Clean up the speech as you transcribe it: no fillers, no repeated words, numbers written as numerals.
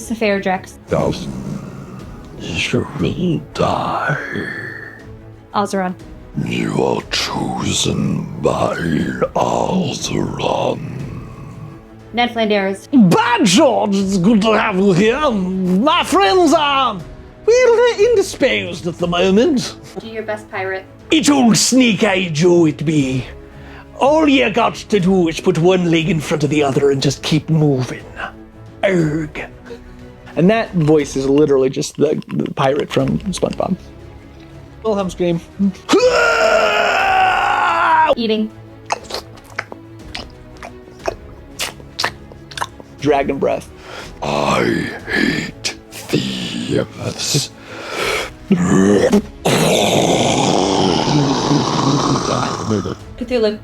It's a fair, Drex. Does you will die. Alzeron. You are chosen by Alzeron. Ned Flanders. By George, it's good to have you here. My friends are, well, indisposed at the moment. Do your best pirate. It's old snake-eyed Joe it be. All you got to do is put one leg in front of the other and just keep moving. Erg. And that voice is literally just the pirate from SpongeBob. Wilhelm scream. Eating. Dragon breath. I hate thieves. Cthulhu.